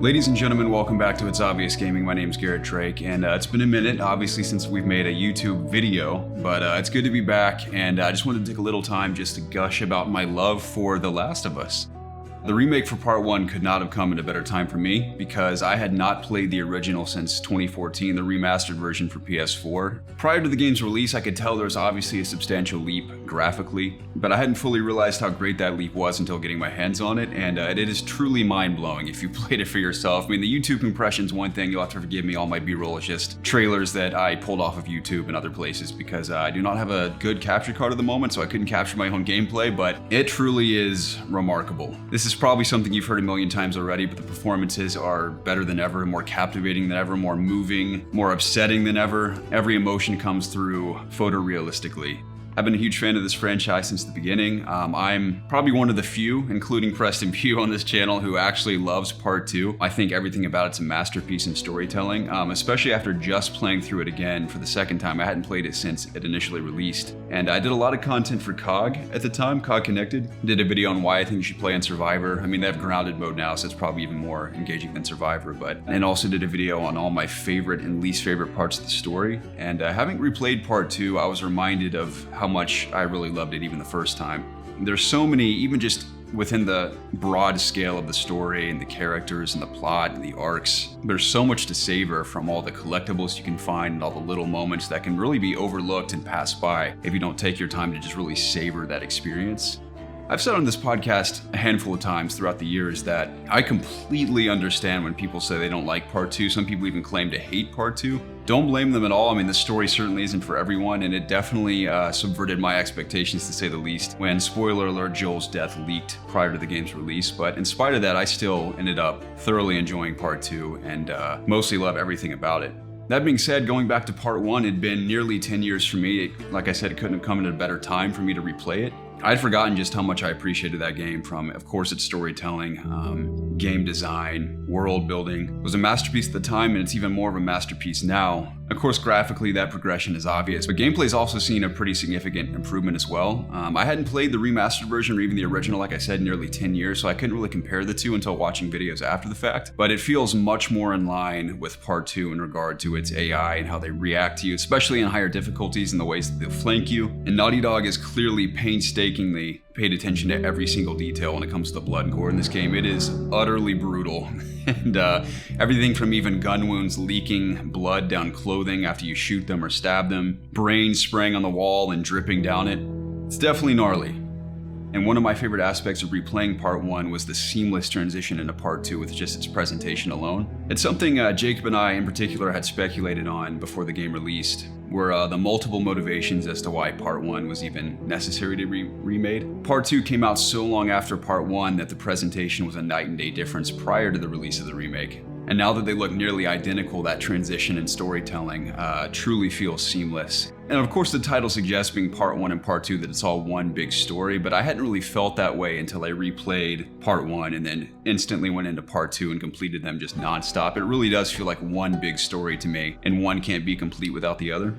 Ladies and gentlemen, welcome back to It's Obvious Gaming. My name's Garrett Drake, and it's been a minute, obviously, since we've made a YouTube video, but it's good to be back, and I just wanted to take a little time just to gush about my love for The Last of Us. The remake for Part 1 could not have come at a better time for me, because I had not played the original since 2014, the remastered version for PS4. Prior to the game's release, I could tell there was obviously a substantial leap graphically, but I hadn't fully realized how great that leap was until getting my hands on it, and it is truly mind-blowing if you played it for yourself. I mean, the YouTube compression's one thing, you'll have to forgive me, all my B-roll is just trailers that I pulled off of YouTube and other places, because I do not have a good capture card at the moment, so I couldn't capture my own gameplay, but it truly is remarkable. This is probably something you've heard a million times already, but the performances are better than ever, more captivating than ever, more moving, more upsetting than ever. Every emotion comes through photorealistically. I've been a huge fan of this franchise since the beginning. I'm probably one of the few, including Preston Pugh on this channel, who actually loves Part 2. I think everything about it's a masterpiece in storytelling, especially after just playing through it again for the second time. I hadn't played it since it initially released. And I did a lot of content for COG at the time, COG Connected. Did a video on why I think you should play on Survivor. I mean, they have grounded mode now, so it's probably even more engaging than Survivor, and also did a video on all my favorite and least favorite parts of the story. And having replayed Part 2, I was reminded of how much I really loved it even the first time. There's so many, even just within the broad scale of the story and the characters and the plot and the arcs, there's so much to savor from all the collectibles you can find and all the little moments that can really be overlooked and passed by if you don't take your time to just really savor that experience. I've said on this podcast a handful of times throughout the years that I completely understand when people say they don't like Part 2. Some people even claim to hate Part 2. Don't blame them at all. I mean, the story certainly isn't for everyone, and it definitely subverted my expectations, to say the least, when, spoiler alert, Joel's death leaked prior to the game's release. But in spite of that, I still ended up thoroughly enjoying Part 2 and mostly love everything about it. That being said, going back to Part 1, it'd been nearly 10 years for me. Like I said, it couldn't have come at a better time for me to replay it. I'd forgotten just how much I appreciated that game, from, of course, its storytelling, game design, world building. It was a masterpiece at the time, and it's even more of a masterpiece now. Of course, graphically, that progression is obvious, but gameplay's also seen a pretty significant improvement as well. I hadn't played the remastered version or even the original, like I said, in nearly 10 years, so I couldn't really compare the two until watching videos after the fact, but it feels much more in line with Part 2 in regard to its AI and how they react to you, especially in higher difficulties and the ways that they'll flank you. And Naughty Dog has clearly painstakingly paid attention to every single detail when it comes to the blood and gore in this game. It is utterly brutal. And everything from even gun wounds leaking blood down clothing after you shoot them or stab them, brains spraying on the wall and dripping down it. It's definitely gnarly. And one of my favorite aspects of replaying Part 1 was the seamless transition into Part 2 with just its presentation alone. It's something Jacob and I in particular had speculated on before the game released, were the multiple motivations as to why Part 1 was even necessary to be remade. Part 2 came out so long after Part 1 that the presentation was a night and day difference prior to the release of the remake. And now that they look nearly identical, that transition in storytelling truly feels seamless. And of course the title suggests, being Part 1 and Part 2, that it's all one big story, but I hadn't really felt that way until I replayed Part 1 and then instantly went into Part 2 and completed them just nonstop. It really does feel like one big story to me, and one can't be complete without the other.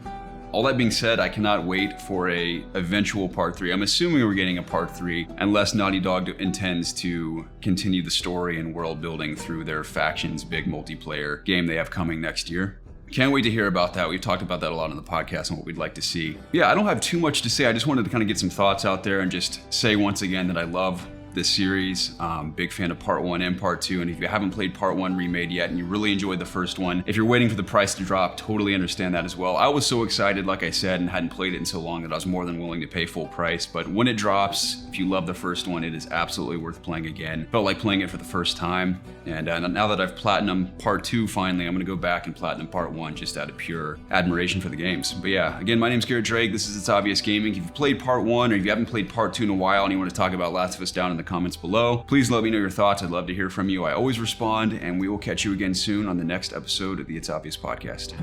All that being said, I cannot wait for a eventual Part 3. I'm assuming we're getting a Part 3, unless Naughty Dog intends to continue the story and world building through their Factions big multiplayer game they have coming next year. Can't wait to hear about that. We've talked about that a lot on the podcast and what we'd like to see. Yeah, I don't have too much to say. I just wanted to kind of get some thoughts out there and just say once again that I love this series. Big fan of Part 1 and Part 2, and if you haven't played Part 1 remade yet and you really enjoyed the first one, if you're waiting for the price to drop, totally understand that as well. I was so excited, like I said, and hadn't played it in so long that I was more than willing to pay full price, but when it drops, if you love the first one, it is absolutely worth playing again. Felt like playing it for the first time, and now that I've platinum Part 2 finally, I'm gonna go back and platinum Part 1 just out of pure admiration for the games. But yeah, again, my name's Garrett Drake, this is It's Obvious Gaming. If you've played Part 1 or if you haven't played Part 2 in a while and you want to talk about Last of Us, down in the comments below, please let me know your thoughts. I'd love to hear from you. I always respond, and we will catch you again soon on the next episode of the It's Obvious podcast.